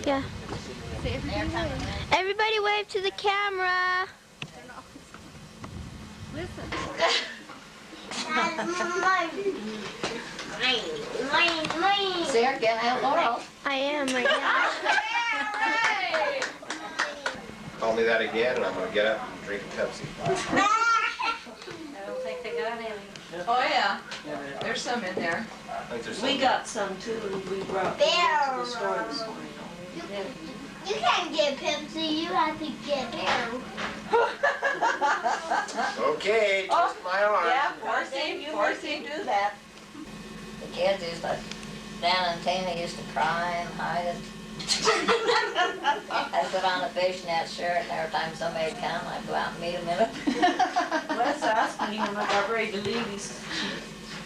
Yeah. Everybody wave to the camera. Listen. Sarah, get out, Laurel. I am right now. Call me that again, and I'm going to get up and drink a Pepsi. I don't think they got any. Oh yeah, there's some in there. I think there's We some. got some too, and we brought them to the store this morning. You can't get Pepsi, you have to get Arrow. Okay, twist my arm. Yeah, force him do that. The kids used to, Dan and Tina used to cry and hide it. I'd put on a fishnet shirt, and every time somebody would come, I'd go out and meet them in it. Les asking him, I got ready to leave,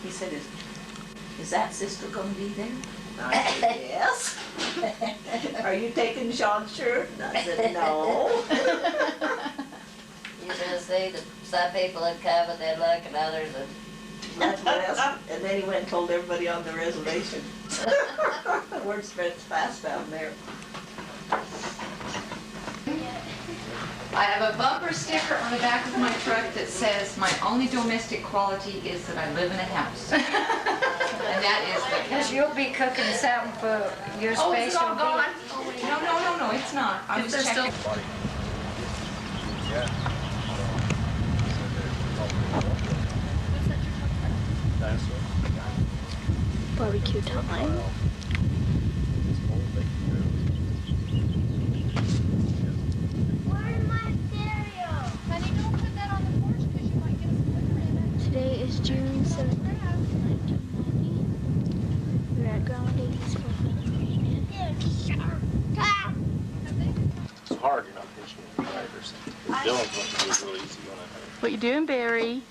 he said, is that sister gonna be there? I said, yes. Are you taking Sean's shirt? And I said, no. You should see that some people would come and they'd look, and others would. That's Les. And then he went and told everybody on the reservation. Word spreads fast down there. I have a bumper sticker on the back of my truck that says, "My only domestic quality is that I live in a house." And that is Because you'll be cooking something for your Oh, is it special all gone? No, it's not. I was checking. Yeah. Barbecue time. Where's my stereo? Honey, don't put that on the porch because you might get some liquor in it. Today is June 7th, 1990. We're at Ground Days for Malone Reunion. It's hard, you're not pitching the drivers. Dylan's one to do really easy one. What you doing, Barry?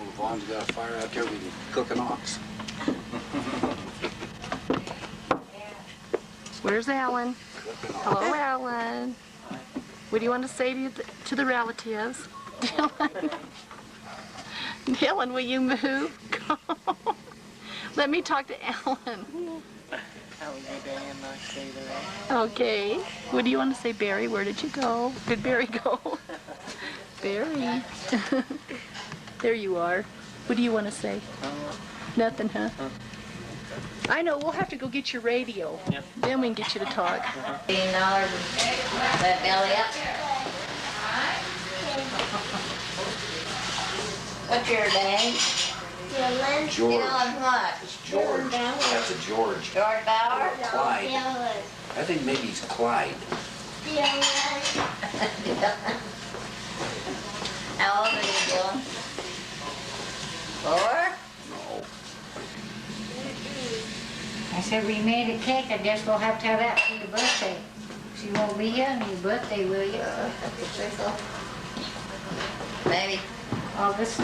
As long as you got a fire out there, we can cook an ox. Where's Alan? Hello, Alan. What do you want to say to the relatives? Dylan? Dylan, will you move? Let me talk to Alan. Okay. What do you want to say, Barry? Where did you go? Did Barry go? Barry. There you are. What do you want to say? Nothing, huh? I know, we'll have to go get your radio. Yep. Then we can get you to talk. $15 that belly up. What's your name? Dylan. George. Dylan what? It's George. That's a George. George Bauer? Clyde. Dylan. I think maybe he's Clyde. Dylan. How old are you, Dylan? 4? No. I said, we made a cake, I guess we'll have to have that for your birthday. She won't be here on your birthday, will you? Maybe. August.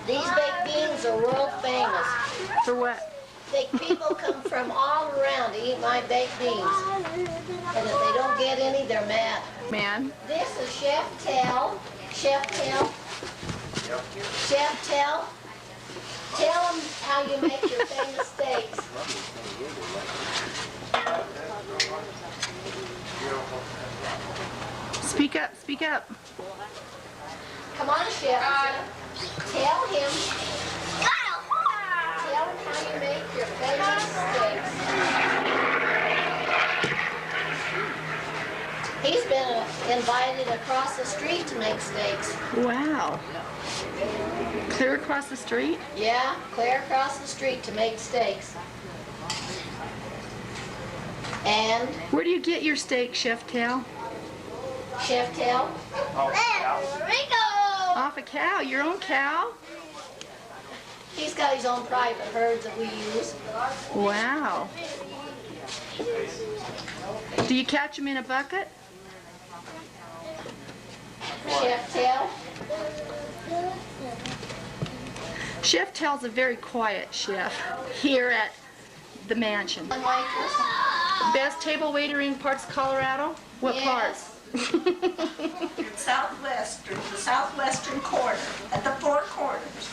These baked beans are world famous. For what? People come from all around to eat my baked beans. And if they don't get any, they're mad. Man. This is Chef Tell. Chef Tell. Chef Tell. Tell them how you make your famous steaks. Speak up, speak up. Come on, Chef. Tell him. Tell him how you make your famous steaks. He's been invited across the street to make steaks. Wow. Clear across the street? Yeah, clear across the street to make steaks. And Where do you get your steak, Chef Tell? Chef Tell. Off a cow, your own cow? He's got his own private herd that we use. Wow. Do you catch them in a bucket? Chef Tell. Chef Tell's a very quiet chef here at the mansion. Best table waiter in parts of Colorado? What parts? Southwestern, the southwestern corner, at the Four Corners.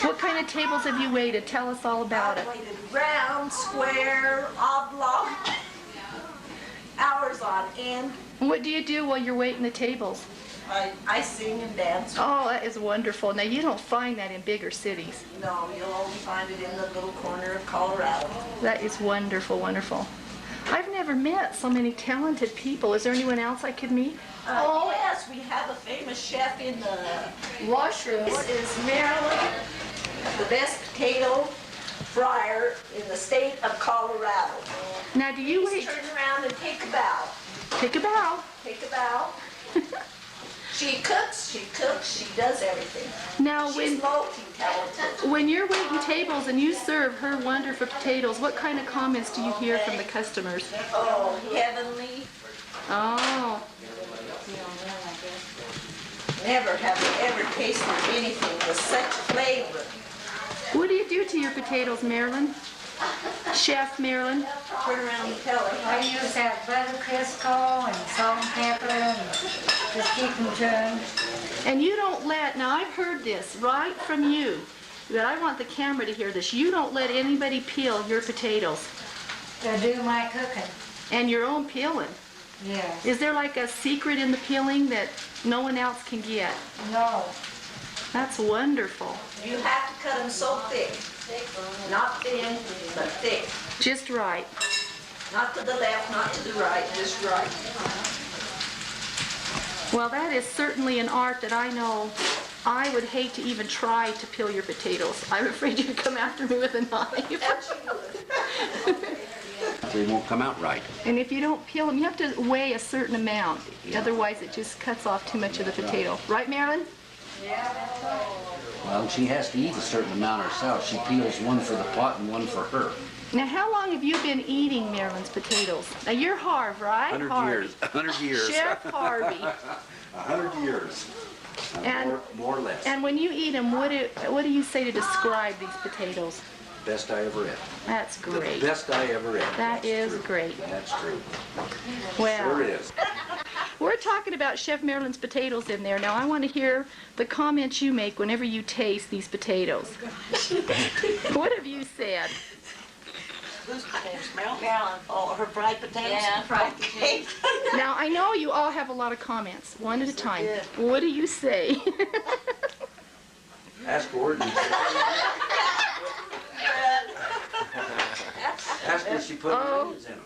What kind of tables have you waited? Tell us all about it. I waited round, square, oblong, hours on end. What do you do while you're waiting the tables? I sing and dance. Oh, that is wonderful. Now, you don't find that in bigger cities. No, you'll only find it in the little corner of Colorado. That is wonderful, wonderful. I've never met so many talented people. Is there anyone else I could meet? Oh, yes, we have a famous chef in the washroom. This is Maryland, the best potato fryer in the state of Colorado. Now, do you wait? Turn around and take a bow. Take a bow. Take a bow. She cooks, she does everything. Now, She's multi-talented. when you're waiting tables and you serve her wonderful potatoes, what kind of comments do you hear from the customers? Oh, heavenly. Oh, Never have I ever tasted anything with such flavor. what do you do to your potatoes, Marilyn? Chef Marilyn? Turn around and tell her. I use that butter Crisco and salt and pepper and just keep them turned. And you don't let, now I've heard this right from you, but I want the camera to hear this. You don't let anybody peel your potatoes To do my cooking. and your own peeling. Yes. Is there like a secret in the peeling that no one else can get? No. That's wonderful. You have to cut them so thick. Not thin, but thick. Just right. Not to the left, not to the right, just right. Well, that is certainly an art that I know I would hate to even try to peel your potatoes. I'm afraid you'd come after me with a knife. They won't come out right. And if you don't peel them, you have to weigh a certain amount. Otherwise, it just cuts off too much of the potato. Right, Marilyn? Well, she has to eat a certain amount herself. She peels one for the pot and one for her. Now, how long have you been eating Marilyn's potatoes? Now, you're Harv, right? 100 Harvey. years. 100 years. Chef Harvey. 100 years. And- more or less. And when you eat them, what do you say to describe these potatoes? Best I ever ate. That's great. The best I ever ate. That That's is true. great. That's true. Well, Sure is. we're talking about Chef Marilyn's potatoes in there. Now, I want to hear the comments you make whenever you taste these potatoes. What have you said? Whose potatoes, Marilyn? Oh, her fried potatoes? Yeah, fried Okay. Now, I know you all have a lot of comments, one at a time. What do you say? Ask Gordon. Ask her if she put onions in them.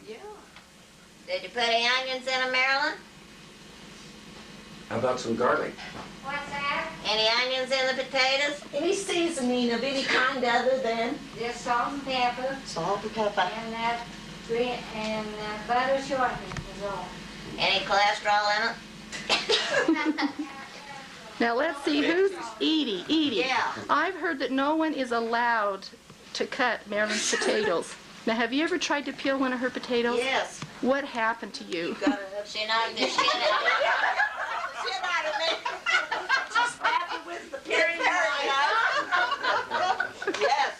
Did you put any onions in them, Marilyn? How about some garlic? What's that? Any onions in the potatoes? Any seasoning of any kind other than Just salt and pepper salt and pepper. and that green and butter shortening is all. Any cholesterol in it? Now, let's see, who's Edie? Edie. Yeah. I've heard that no one is allowed to cut Marilyn's potatoes. Now, have you ever tried to peel one of her potatoes? Yes. What happened to you? She knocked the shit out of me. Shit out of me. She slapped it with the paring knife. Yes.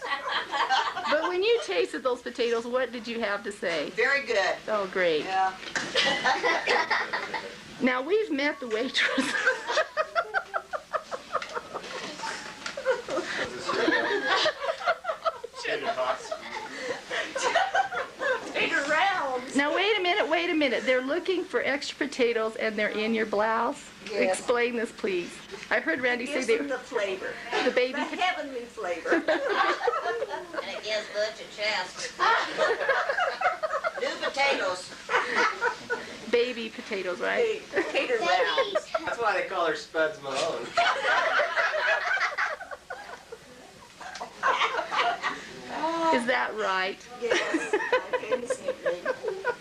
But when you tasted those potatoes, what did you have to say? Very good. Oh, great. Yeah. Now, we've met the waitress. Tater rounds. Now, wait a minute. They're looking for extra potatoes and they're in your blouse? Yes. Explain this, please. I heard Randy say Gives they them the flavor. the baby The heavenly flavor. And it gives Butch a chest. New potatoes. baby potatoes, right? Tater rounds. That's why they call her Spuds Malone. Is that right? Yes. My famous nickname.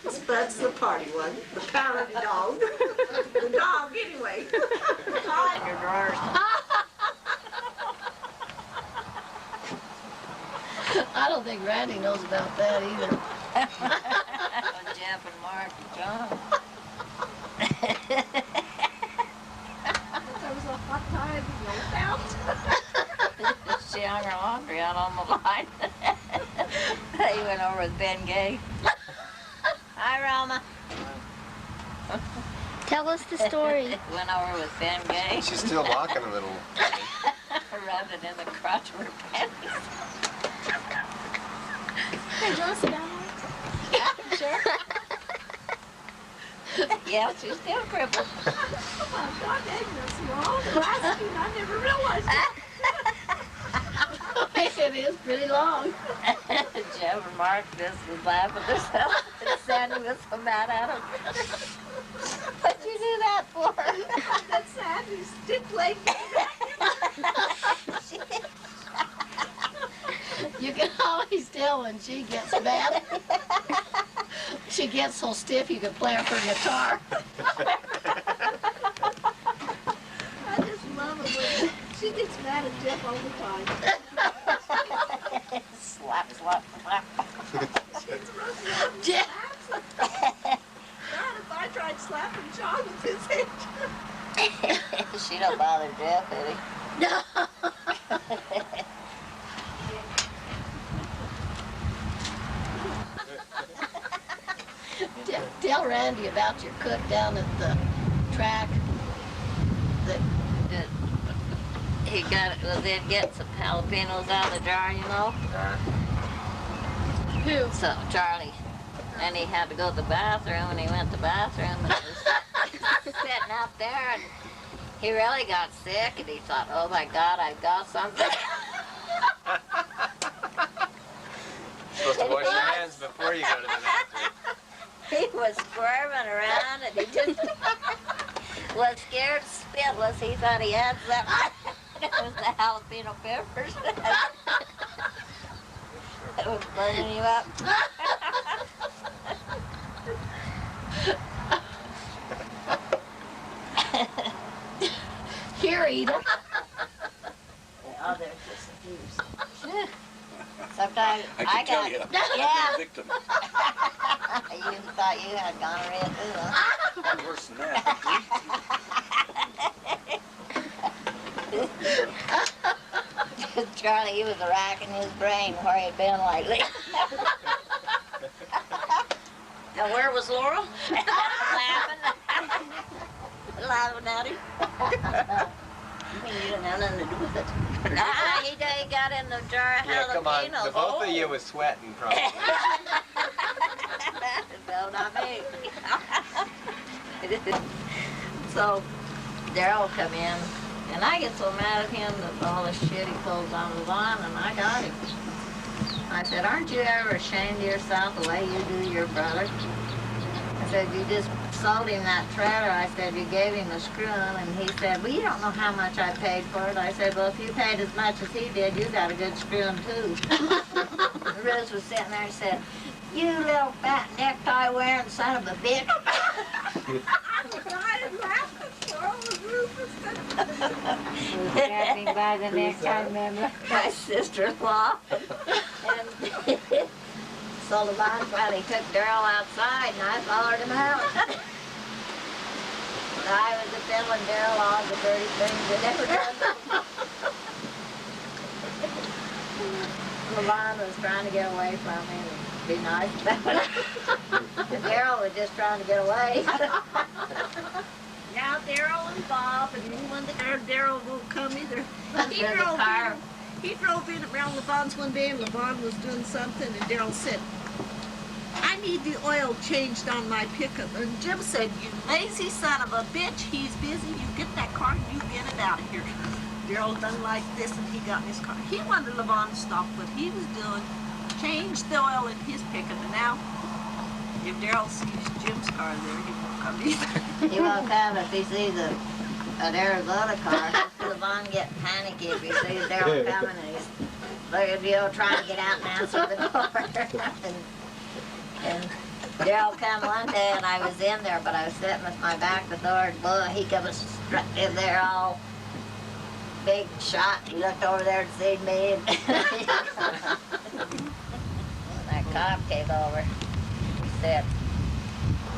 Spud's the party one. The pounded dog. The dog, anyway. Your drawers. I don't think Randy knows about that either. Jeff and Mark and John. There was a hot time in the She hung her laundry out on the line. He went over with Ben Gay. Hi, Roma. Tell us the story. Went over with Ben Gay. She's still walking a little. rubbed it in the crotch of her panties. Hey, do you want to sit down? Sure. Yeah, she's still crippled. Oh my God, that's wrong. Lasting, I never realized that. It is pretty long. Joe remarked this was laughing herself, and Sandy was so mad at him. What'd you do that for? That's Sandy's stick leg. You can always tell when she gets mad. She gets so stiff you can play her guitar. I just love it when she gets mad at Jeff all the time. Slap, slap, slap. Jeff. God, if I tried slapping John with his head. She don't bother Jeff, Eddie. No. Tell Randy about your cook down at the track. He got it, was in getting some jalapenos out of the jar, you know? Who? So, Charlie. And he had to go to the bathroom, and he went to the bathroom, and he was sitting out there, and he really got sick, and he thought, oh my God, I've got something. Supposed to wash your hands before you go to the bathroom. He was squirming around, and he just was scared spitless. He thought he had something. It was the jalapeno peppers. It was burning you up. Here, eat 'em. Oh, there's just a few. Sometimes I can tell you. Yeah. The victim. You thought you had gonorrhea too, huh? Worse than that. Charlie, he was racking his brain where he'd been lately. Now, where was Laura? Laughing. Laughing at him. You mean you didn't have nothing to do with it? He got in the jar of Yeah, come on. jalapenos. The both of you was sweating probably. No, not me. So, Daryl come in, and I get so mad at him that all the shit he pulls on the lawn, and I got him. I said, aren't you ever ashamed of yourself the way you do your brother? I said, you just sold him that trailer. I said, you gave him a screw, and he said, well, you don't know how much I paid for it. I said, well, if you paid as much as he did, you got a good screw too. Rose was sitting there and said, you little fat necktie wearing son of a bitch. I laughed at Laura with Rufus. Grabbed him by the neck, I remember. My sister-in-law. And so Levon finally took Daryl outside, and I followed him out. And I was telling Daryl all the dirty things that ever done. Levon was trying to get away from me and be nice about it. Daryl was just trying to get away. Now Daryl and Bob, and anyone that Daryl won't come either. He drove in around Levon's one day, and Levon was doing something, and Daryl said, I need the oil changed on my pickup. And Jim said, you lazy son of a bitch, he's busy. You get that car and you get it out of here. Daryl done like this, and he got in his car. He wanted Levon to stop what he was doing, change the oil in his pickup, and now, if Daryl sees Jim's car there, he won't come either. He won't come if he sees an Arizona car. Levon get panicky if he sees Daryl coming, and he's trying to get out and answer the door. and Daryl come one day, and I was in there, but I was sitting with my back to the door, and boy, he come strut in there all big shot. He looked over there and seen me, and that cop came over. He said,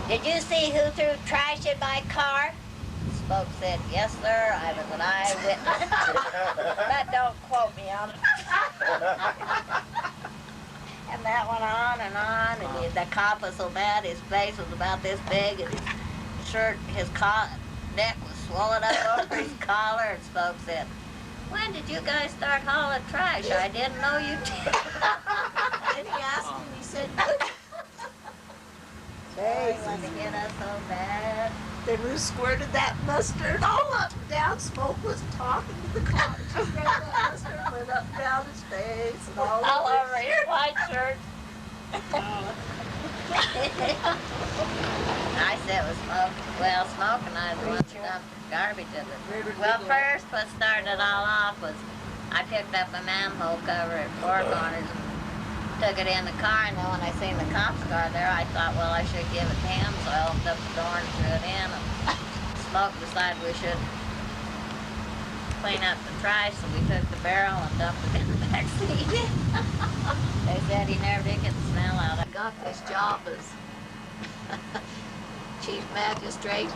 did you see who threw trash in my car? Spoke said, yes, sir, I was an eyewitness. But don't quote me on it. And that went on, and the cop was so bad, his face was about this big, and his shirt, his neck was swollen up over his collar, and Spoke said, when did you guys start hauling trash? I didn't know you did. And he asked me, and he said, They wanted to get us so bad. then we squirted that mustard all up and down. Smoke was talking to the cop. She grabbed that mustard, went up and down his face and all over his white shirt. I said it was smoke. Well, Smoke and I was the ones who dumped garbage in it. Well, first what started it all off was I picked up a manhole cover at Four Corners and took it in the car, and then when I seen the cop's car there, I thought, well, I should give it to him, so I opened up the door and threw it in, and Smoke decided we should clean up the trash, so we took the barrel and dumped it in the back seat. They said he never did get the smell out. I got this job as chief magistrate.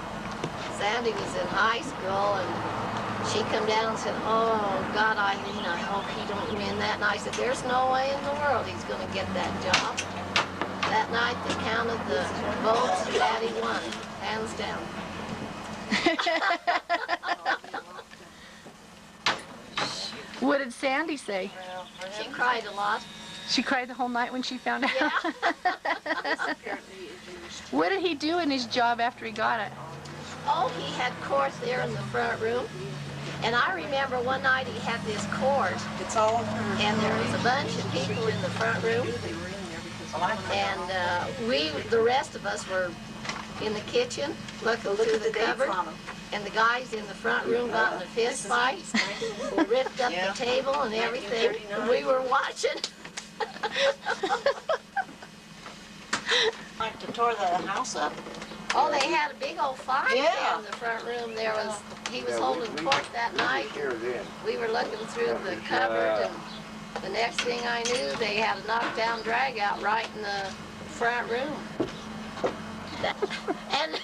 Sandy was in high school, and she come down and said, oh, God, Eileen, I hope he don't win that. And I said, there's no way in the world he's going to get that job. That night they counted the votes, and Daddy won, hands down. What did Sandy say? She cried a lot. She cried the whole night when she found out? Yeah. What did he do in his job after he got it? Oh, he had court there in the front room. And I remember one night he had this court. It's all And there was a bunch of people in the front room. And the rest of us were in the kitchen looking through the cupboard. And the guys in the front room got in a fist fight. We ripped up the table and everything. And we were watching. like to tore the house up. Oh, they had a big old fight there in the front room. He was holding court that night. We were looking through the cupboard, and the next thing I knew, they had a knockdown drag out right in the front room. and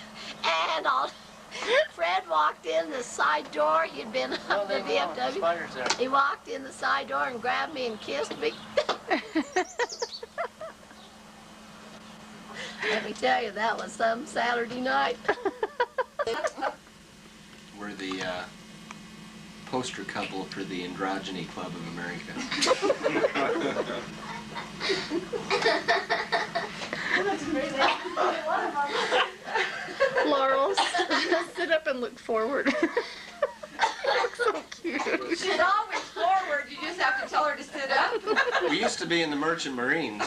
Fred walked in the side door. He'd been up the VFW. He walked in the side door and grabbed me and kissed me. Let me tell you, that was some Saturday night. We're the poster couple for the Androgyny Club of America. Laurel, sit up and look forward. So cute. She's always forward. You just have to tell her to sit up. We used to be in the Merchant Marines.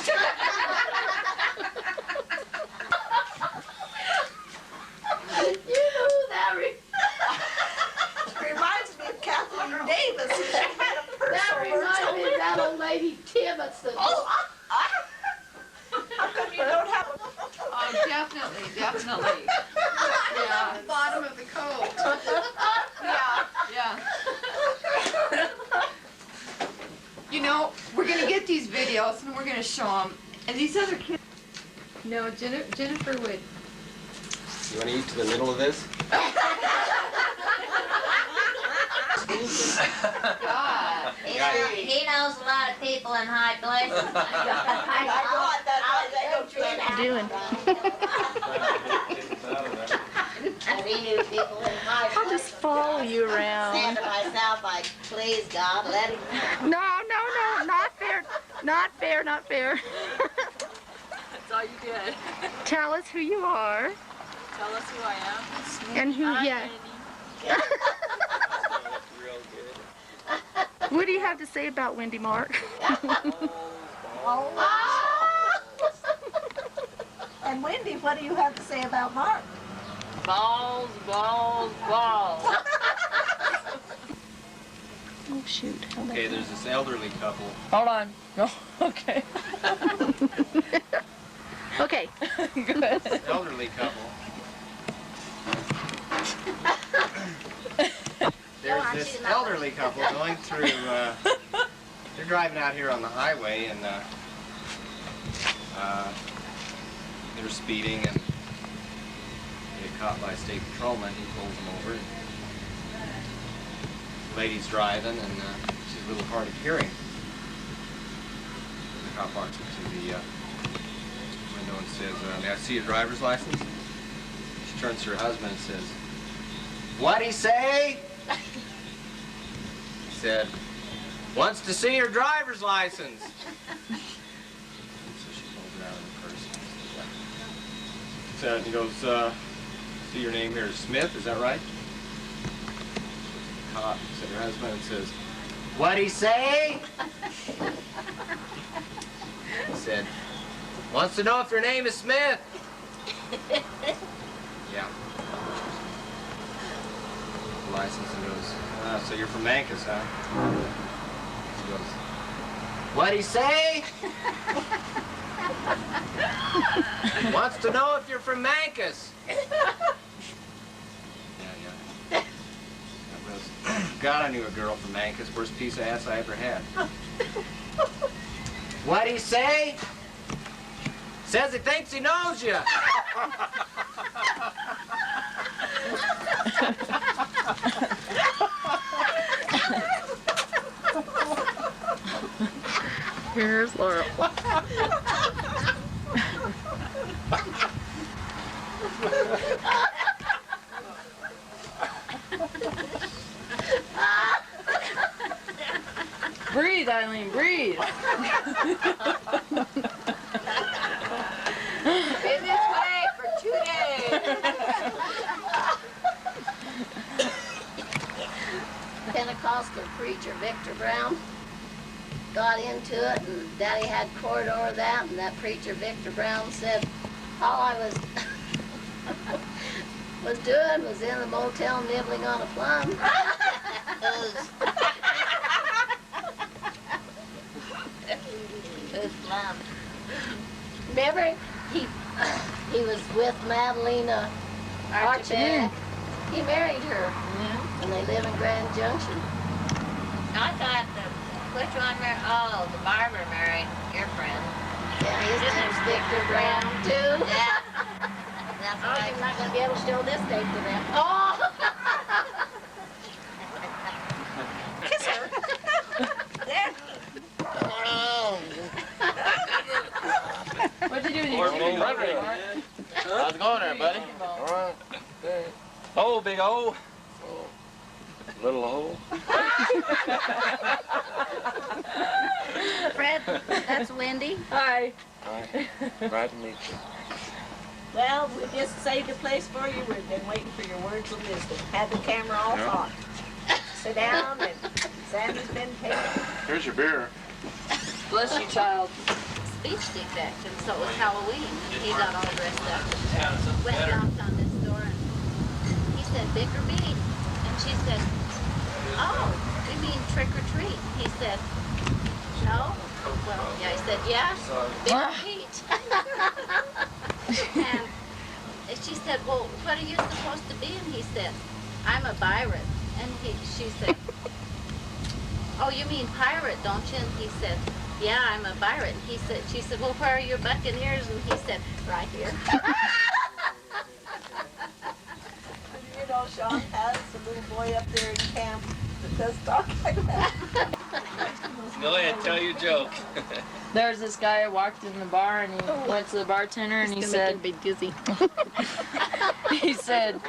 You know who that reminds me of Kathleen Davis. She had a personal reminds me of that old lady Tibbetts. How come you don't have a... Oh, definitely, definitely. Yeah. The bottom of the coat. Yeah. You know, we're gonna get these videos and we're gonna show them. And these other kids. No, Jennifer would. You want to eat to the middle of this? God. He knows a lot of people in high places. Doing? We knew people in high I'll just follow you around. Saying to myself, like, please God, let him know. No, not fair. Not fair, not fair. That's all you did. Tell us who you are. Tell us who I am. And who, What do you have to say about Wendy Mark? And Wendy, what do you have to say about Mark? Balls, balls, balls. Oh, shoot. Okay, there's this elderly couple. Hold on. No, okay. Okay. Good. This elderly couple. There's this elderly couple going through, they're driving out here on the highway, and they're speeding and get caught by a state patrolman. He pulls them over. The lady's driving, and she's a little hard of hearing. The cop walks up to the window and says, may I see your driver's license? She turns to her husband and says, what'd he say? said, wants to see your driver's license. So she pulls it out of her purse. So he goes, see your name here is Smith, is that right? The cop said her husband and says, what'd he say? He said, wants to know if your name is Smith. Yeah. License and goes, so you're from Mancos, huh? He goes, what'd he say? Wants to know if you're from Mancos. Yeah. God, I knew a girl from Mancos. Worst piece of ass I ever had. What'd he say? Says he thinks he knows you. Here's Laurel. Breathe, Eileen, breathe. Been this way for 2 days. Pentecostal preacher Victor Brown got into it, and Daddy had court over that, and that preacher Victor Brown said all I was doing was in the motel nibbling on a plum. Who's plum? Remember, he was with Madalena Archibald. He married her, and they live in Grand Junction. I thought which one married? Oh, the barber married your friend. Yeah, his name's Victor Brown too. Yeah. That's Oh, what you're not going to be able to show this tape to them. Oh! Kiss her. There. What'd you do with your chicken? How's it going there, buddy? All right. Oh, big O. Little hole. Fred, that's Wendy. Hi. Hi. Glad to meet you. Well, we just saved a place for you. We've been waiting for your words of wisdom. Had the camera all on. Sit down, and Sandy's been taking. Here's your beer. Bless you, child. Speech defect, and so it was Halloween. He got all dressed up. Went knocked on this door, and he said, "Big or beat?" And she said, "Oh, you mean trick or treat?" He said, "No." Well, yeah. He said, "Yeah, big or beat?" And she said, "Well, what are you supposed to be?" And he said, "I'm a pirate." And she said, "Oh, you mean pirate, don't you?" And he said, "Yeah, I'm a pirate." And she said, "Well, where are your buccaneers?" And he said, "Right here." You know, Sean has a little boy up there in camp that does talk like that. Go ahead, tell your joke. There's this guy who walked in the bar and he went to the bartender and he said, "Be dizzy." he said,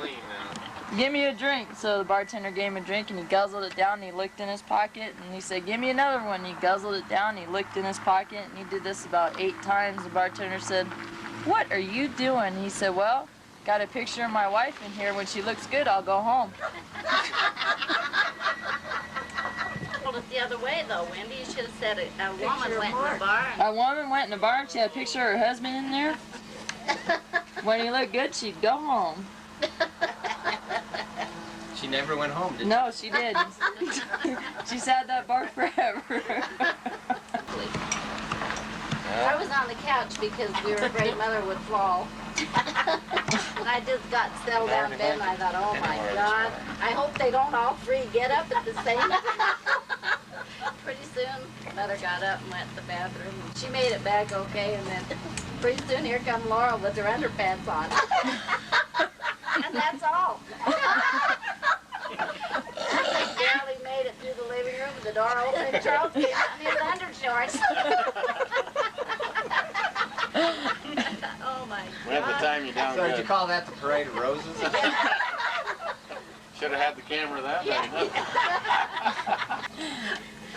"Give me a drink." So the bartender gave him a drink and he guzzled it down and he looked in his pocket and he said, "Give me another one." He guzzled it down and he looked in his pocket and he did this about 8 times. The bartender said, "What are you doing?" He said, "Well, got a picture of my wife in here. When she looks good, I'll go home." Well, it's the other way, though, Wendy. You should have said a woman went in the bar. And A woman went in the bar and she had a picture of her husband in there. When he looked good, she'd go home. She never went home, did she? No, she didn't. She sat at that bar forever. I was on the couch because we were afraid Mother would fall. And I just got settled down in bed and I thought, oh my God, I hope they don't all 3 get up at the same time. Pretty soon, Mother got up and went to the bathroom. She made it back okay, and then pretty soon here come Laurel with her underpants on. And that's all. Barely made it through the living room and the door opened and Charles came out in his undershorts. Oh my God. We have the time you down So did you good. call that the Parade of Roses? Should have had the camera that day.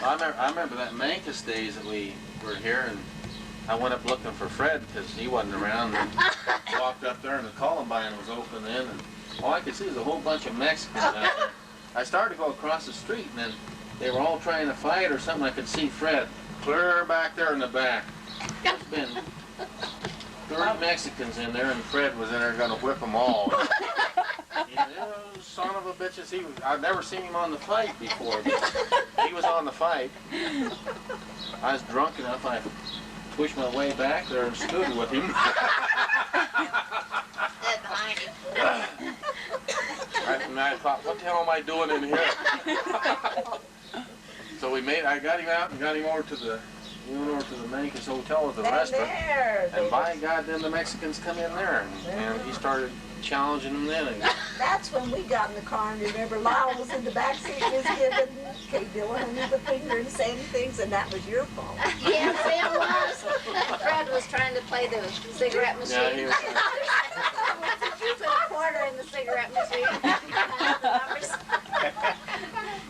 I remember that Mancos days that we were here, and I went up looking for Fred because he wasn't around. And walked up there, and the Columbine was open then, and all I could see was a whole bunch of Mexicans out there. I started to go across the street, and then they were all trying to fight or something. I could see Fred clear back there in the back. There's been 30 Mexicans in there, and Fred was in there going to whip them all. You know, son of a bitches, I'd never seen him on the fight before, but he was on the fight. I was drunk enough, I pushed my way back there and stood with him. And I thought, what the hell am I doing in here? So I got him out and got him over to the Mancos Hotel with the restaurant. And by God, then the Mexicans come in there, and he started challenging them then. And That's when we got in the car, and remember Lyle was in the back seat and was giving Kay Dillon the finger and saying things, and that was your fault. Yes, it was. Fred was trying to play the cigarette machine. yeah, he was, He put a quarter in the cigarette machine.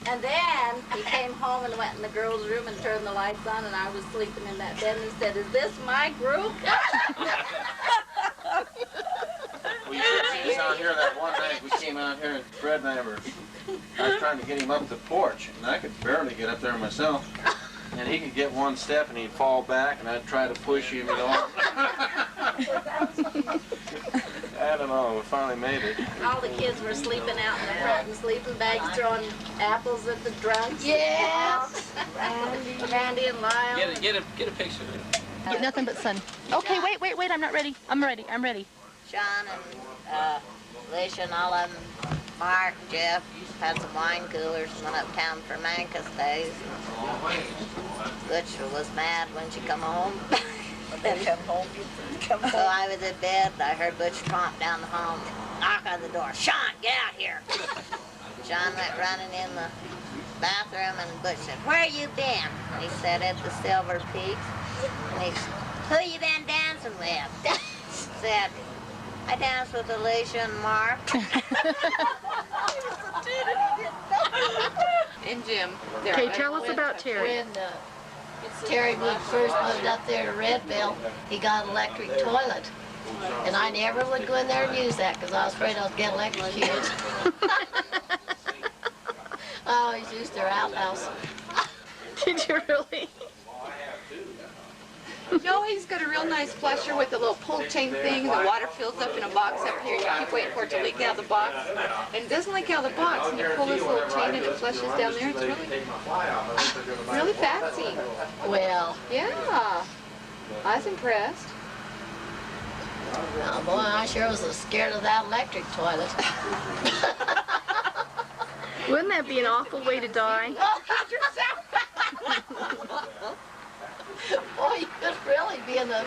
And then he came home and went in the girls' room and turned the lights on, and I was sleeping in that bed and said, "Is this my group?" we was out here that one night. We came out here, and Fred and I was trying to get him up the porch, and I could barely get up there myself. And he could get one step, and he'd fall back, and I'd try to push him, you know. I don't know, we finally made it. All the kids were sleeping out in the front in sleeping bags, throwing apples at the drunks. Yes. Randy and Lyle. Get a picture of it. Get nothing but sun. Okay, wait, I'm not ready. I'm ready. Sean and Alicia and all of them, Mark, Jeff, had some wine coolers and went uptown for Mancos days. Butch was mad when she come home. So I was in bed, and I heard Butch tromp down the hall, knock on the door. "Sean, get out here!" Sean went running in the bathroom, and Butch said, "Where you been?" And he said, "At the Silver Peaks." And he said, "Who you been dancing with?" Said, "I danced with Alicia and Mark." And Jim. Okay, tell us about Terry. When Terry first moved up there to Redville, he got an electric toilet. And I never would go in there and use that because I was afraid I was getting electrocuted. I always used their outhouse. Did you really? No, he's got a real nice flusher with a little pull chain thing. The water fills up in a box up here. You keep waiting for it to leak out of the box. And it doesn't leak out of the box. And you pull this little chain and it flushes down there. It's really fancy. Well, Yeah. I was impressed. oh boy, I sure was scared of that electric toilet. Wouldn't that be an awful way to die? Boy, you could really be in the...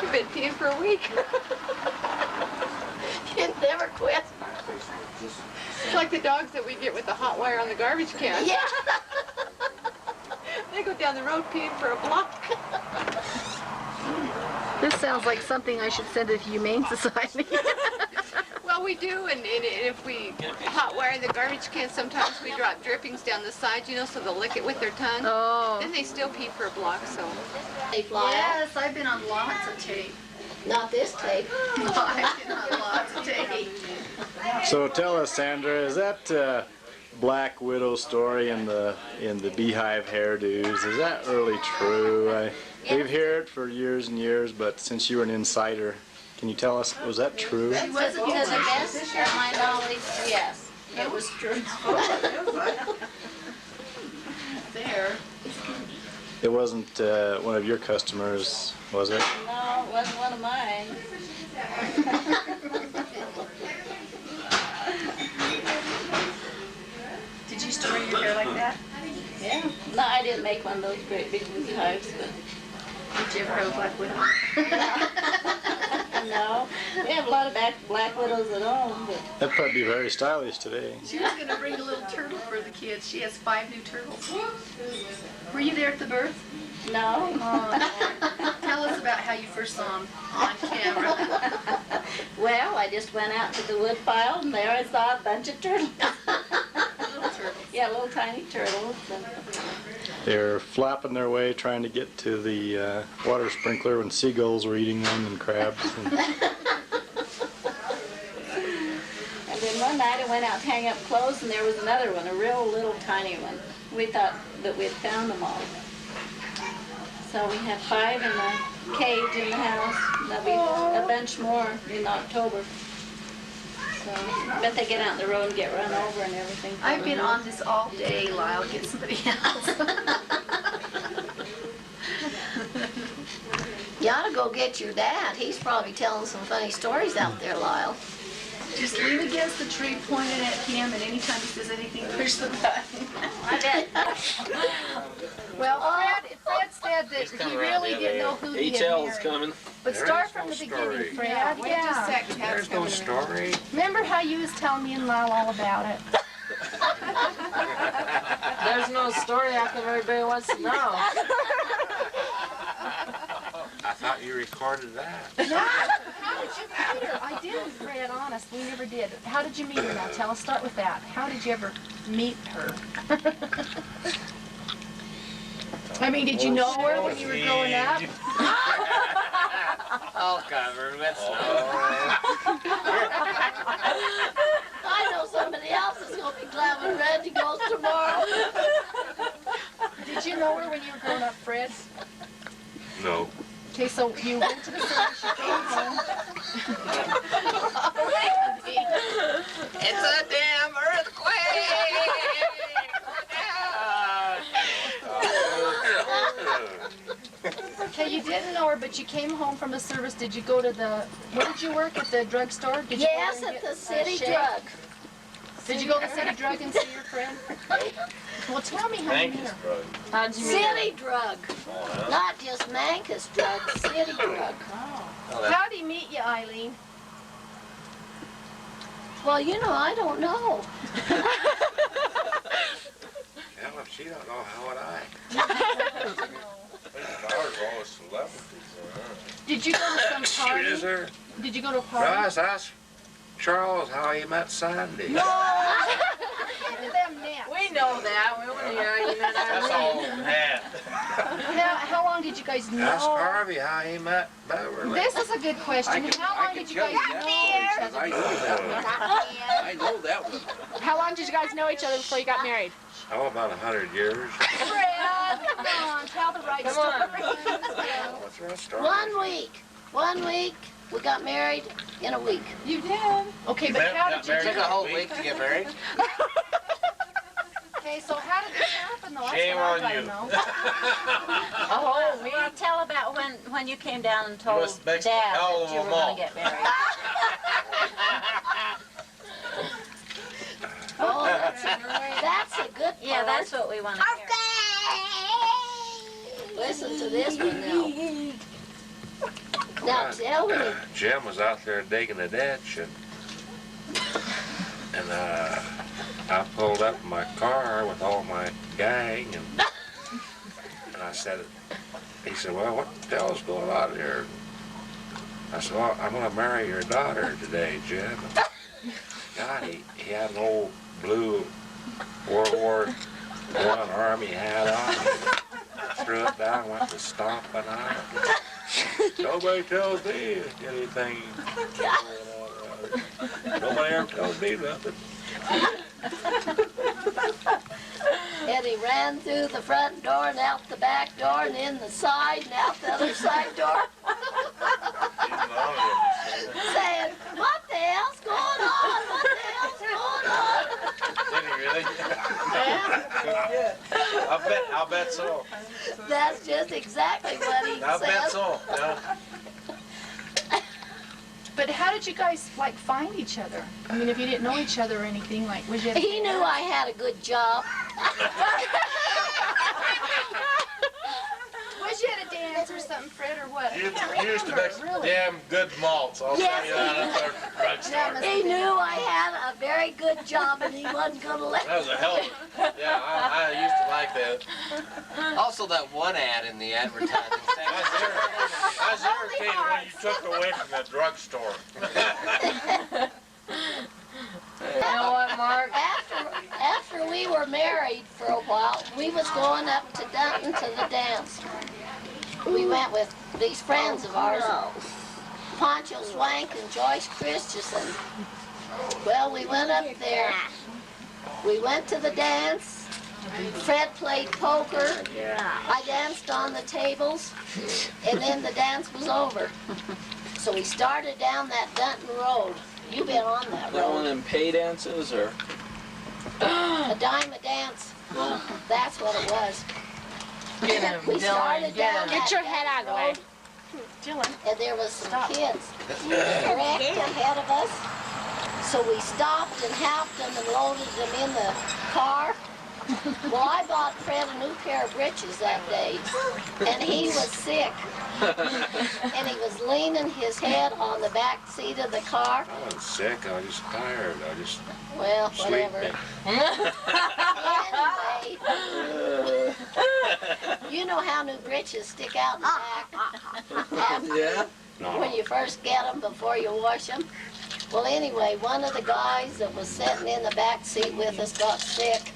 You've been peeing for a week. You'd never quit. It's like the dogs that we get with the hot wire on the garbage can. Yeah. They go down the road peeing for a block. This sounds like something I should send to the Humane Society. Well, we do, and if we hot wire the garbage can, sometimes we drop drippings down the sides, you know, so they'll lick it with their tongue. Oh. Then they still pee for a block, so. They fly out. Yes, I've been on lots of tape. Not this tape. I've been on lots of tape. So tell us, Sandra, is that Black Widow story in the beehive hairdos, is that really true? We've heard it for years and years, but since you were an insider, can you tell us, was that true? It wasn't to the best of my knowledge, yes. It was true. There. It wasn't one of your customers, was it? No, it wasn't one of mine. Did you store your hair like that? Yeah. No, I didn't make one of those great big beehives, but... Did you ever have a Black Widow? No. We have a lot of black widows at home, but... That'd probably be very stylish today. She was going to bring a little turtle for the kids. She has 5 new turtles. Were you there at the birth? No. Tell us about how you first saw them on camera. Well, I just went out to the wood pile and there I saw a bunch of turtles. Yeah, little tiny turtles. They're flapping their way trying to get to the water sprinkler when seagulls were eating them and crabs. And then one night I went out to hang up clothes and there was another one, a real little tiny one. We thought that we had found them all. So we had 5 in the cage in the house. There'll be a bunch more in October. So I bet they get out in the road and get run over and everything. I've been on this all day, Lyle. Get somebody else. You ought to go get your dad. He's probably telling some funny stories out there, Lyle. Just lean against the tree, pointed at him, and anytime he says anything, push the button. I bet. Well, Fred said that he really didn't know who he had HL's married. coming. But start from the beginning, Fred. Yeah, wait just a second. There's no story. Remember how you was telling me and Lyle all about it? There's no story how come everybody wants to know. I thought you recorded that. How did you meet her? I didn't, Fred, honest. We never did. How did you meet her now? Tell us, start with that. How did you ever meet her? I mean, did you know her when you were growing up? I'll cover it. I know somebody else is going to be glad when Reggie goes tomorrow. Did you know her when you were growing up, Fred? No. Okay, so you went to the service, you came home. It's a damn earthquake! Okay, you didn't know her, but you came home from the service. Did you go to the, where did you work, at the drugstore? Did you go Yes, and at get the a city shake? drug. Did you go to the city drug and see your friend? Well, tell me how you met Mancos her. drug. How'd you meet her? City drug. Not just Mancos drug, city drug. How did he meet you, Eileen? Well, you know, I don't know. Hell, if she don't know, how would I? Did you go to some party? Is there? Did you go to a party? Ross, ask Charles how he met Sandy. No! Look at them nets. We know that. We want to hear how you met That's Eileen. all hat. How long did you guys know? Ask Harvey how he met Beverly. This is a good question. How long did you guys know each other? I know that one. How long did you guys know each other before you got married? Oh, about 100 years. Fred, come on, tell the right story. What's the story? 1 week. 1 week. We got married in a week. You did. Okay, but how did you Got Took do a it? whole week to get married. Okay, so how did this happen though? Shame That's what on I you. gotta know. Oh, well, tell about when you came down and told must make Dad a hell that of you a were mall. going to get married. Oh, that's a good part. Yeah, that's what we want to hear. Listen to this one now. Now tell me. Jim was out there digging a ditch, and I pulled up in my car with all my gang, and I said, he said, well, what the hell's going on here? I said, well, I'm going to marry your daughter today, Jim. God, he had an old blue World War I Army hat on. Threw it down, went to stomping on it. Nobody tells me anything. Nobody ever tells me nothing. And he ran through the front door and out the back door and in the side and out the other side door. Saying, what the hell's going on? What the hell's going on? Did he really? Yeah, I'll bet so. that's just exactly what he I'll bet said. so. Yeah. But how did you guys, like, find each other? I mean, if you didn't know each other or anything, like, was you... He knew I had a good job. Was you at a dance or something, Fred, or what? You used to make damn good malts. I'll tell you that at the drugstore. He knew I had a very good job and he wasn't going to let That was a hell of a... Yeah, I used to like that. Also, that one ad in the advertising I was irritated when you took away from a drugstore. You know what, Mark? After we were married for a while, we was going up to Dunton to the dance. We went with these friends of ours, Poncho Swank and Joyce Christensen. Well, we went up there. We went to the dance. Fred played poker. I danced on the tables, and then the dance was over. So we started down that Dunton Road. You've been on that That one of road. them pay dances, or? A dime a dance. That's what it was. Get him, We Dylan, started get down him. that Get your head out of the way. road, Dylan. and there was some kids correct ahead of us. So we stopped and helped them and loaded them in the car. Well, I bought Fred a new pair of breeches that day, and he was sick. And he was leaning his head on the back seat of the car. I wasn't sick, I was just tired. I just Well, whatever. Anyway, you know how new breeches stick out in the back Yeah. when you first get them before you wash them? Well, anyway, one of the guys that was sitting in the back seat with us got sick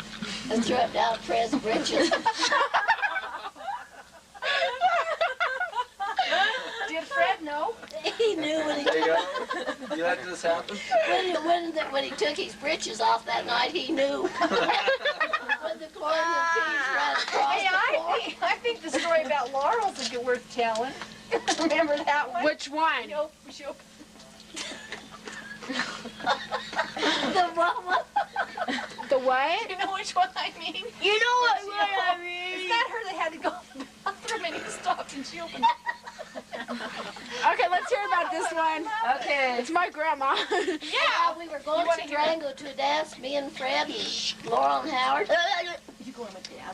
and threw down Fred's breeches. Did Fred know? He knew when he There you go. You let this happen? when he took his breeches off that night, he knew. When the corn and peas ran across Hey, the floor. I think the story about Laurel's is worth telling. Remember that one? Which one? The mama. The what? You know which one I mean? You know what I mean. Is that her that had to go to the bathroom and he stopped and she opened Okay, let's hear about this one. Okay. It's my grandma. Yeah, we were going to Durango to a dance, me and Fred and Laurel and Howard.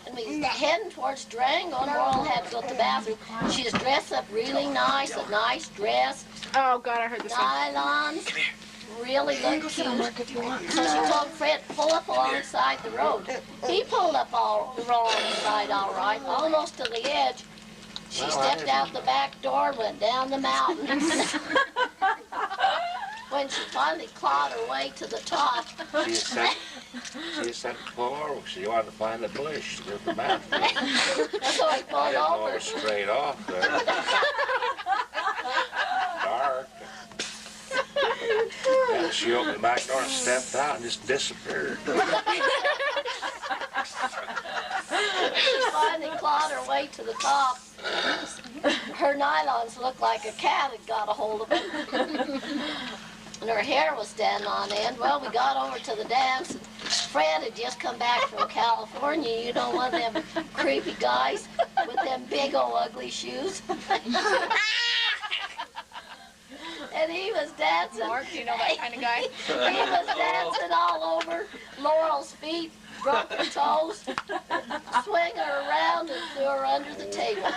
And we heading towards Durango, and Laurel had to go to the bathroom. She was dressed up really nice, a nice dress, Oh, God, I heard this one. nylons, really looked cute. So she told Fred, pull up alongside the road. He pulled up alongside all right, almost to the edge. She stepped out the back door and went down the mountain. When she finally clawed her way to the top. she sat before, she wanted to find the bush to go to the bathroom. So I I pulled didn't know it over. was straight off there. Dark. And she opened the back door and stepped out and just disappeared. She finally clawed her way to the top. Her nylons looked like a cat had got a hold of them. And her hair was standing on end. Well, we got over to the dance. And Fred had just come back from California. You know, one of them creepy guys with them big old ugly shoes. And he was dancing. Mark, do you know that kind of guy? He was dancing all over Laurel's feet, broke her toes, swing her around and threw her under the table.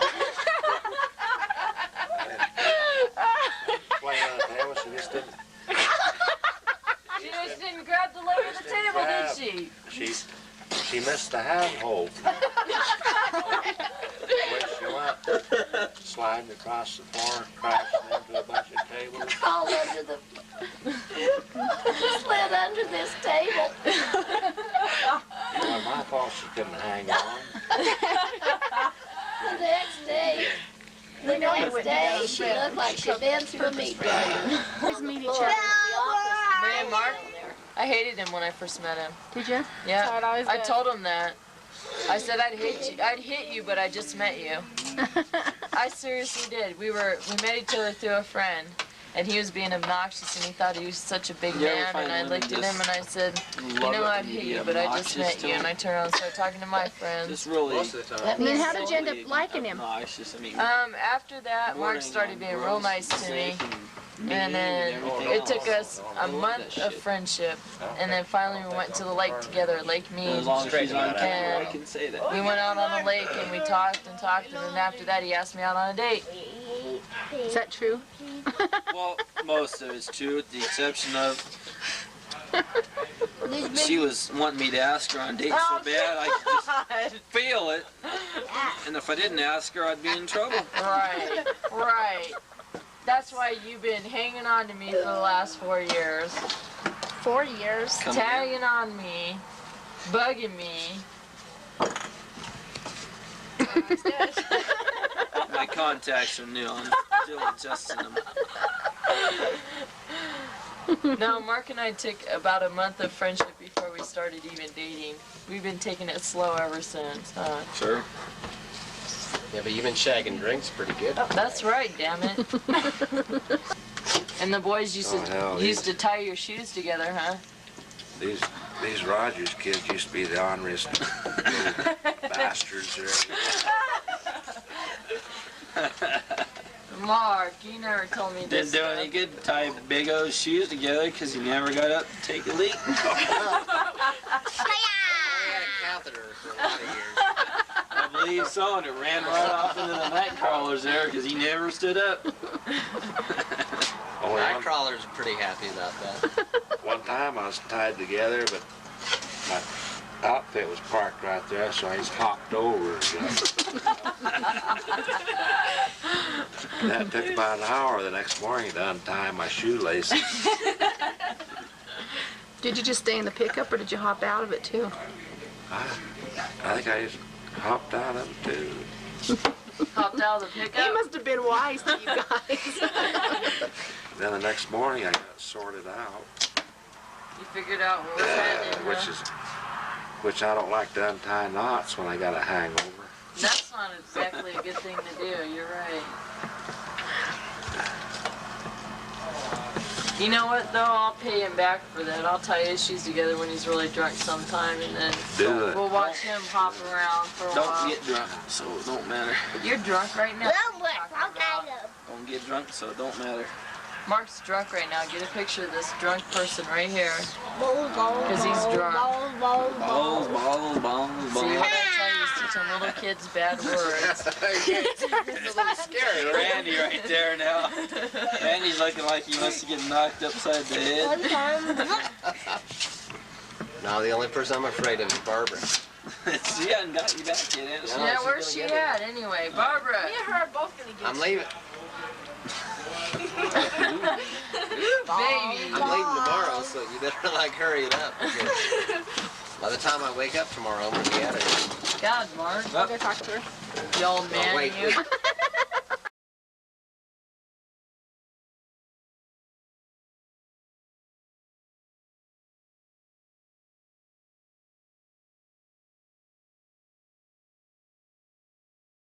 Playing on the table, she just didn't. She just didn't grab the leg of the table, did she? She missed the handhold. Where she went, sliding across the floor, crashing into a bunch of tables. Crawled under the... slid under this table. It wasn't my fault she couldn't hang on. The next day, she looked like she'd been through a meat grinder. Man, Mark, I hated him when I first met him. Did you? Yeah, So it always I does. told him that. I said I'd hit you, but I just met you. I seriously did. We met each other through a friend, and he was being obnoxious, and he thought he was such a big You ever man, find and I women looked at him just and I said, you love know, it I'd when you hit be you, but I just obnoxious met to you, and him? I turned around and started talking to my friends. Just really. Most of the time. That And then means how did you end up liking him? Obnoxious. I mean, After that, morning Mark started on being gross real nice to me. steak and meat And then everything it else. took us a I love month that of shit. friendship, and then finally we went to the lake together, Lake As Mead. long as she's on camera, I And can say that. we went out on the lake and we talked, and then after that he asked me out on a date. Is that true? Well, most of it's true, with the exception of she was wanting me to ask her on dates so bad I could just feel it. And if I didn't ask her, I'd be in trouble. Right. That's why you've been hanging on to me for the last 4 years. 4 years. Tagging on me. Bugging me. My contacts are new. I'm still adjusting them. No, Mark and I took about a month of friendship before we started even dating. We've been taking it slow ever since, huh? Sure. Yeah, but you've been shagging drinks pretty good. That's right, damn it. And the boys used to tie your shoes together, huh? These Rogers kids used to be the honest little bastards there. Mark, you never told me Didn't this do stuff. any good to tie big old shoes together because you never got up to take a leak. I had a catheter for a lot of years. I believe so, and it ran right off into the night crawlers there because he never stood up. Night crawlers are pretty happy about that. One time I was tied together, but my outfit was parked right there, so I just hopped over. That took about an hour the next morning to untie my shoelaces. Did you just stay in the pickup or did you hop out of it too? I think I just hopped out of it too. Hopped out of the pickup? He must have been wise to you guys. Then the next morning I got sorted out. You figured out what was happening, Which I don't like to untie knots when I got a hangover. That's not exactly a good thing to do, you're right. You know what though, I'll pay him back for that. I'll tie his shoes together when he's really drunk sometime and then we'll watch him hop around for a while. Don't get drunk, so it don't matter. You're drunk right now. Don't get drunk, so it don't matter. Mark's drunk right now. Get a picture of this drunk person right here. Because he's drunk. Balls, balls, balls, balls. See what I tell you is teaching little kids bad words. It's a little scary. Randy right there now. Randy's looking like he wants to get knocked upside the head. No, the only person I'm afraid of is Barbara. She hasn't got you back yet, has she? Yeah, where's she at anyway? Barbara. Me and her are both gonna get I'm leaving. Baby. I'm leaving tomorrow, so you better like hurry it up. By the time I wake up tomorrow, I'm gonna be out of here. God, Mark. I'll go talk to her. The old man. Wait.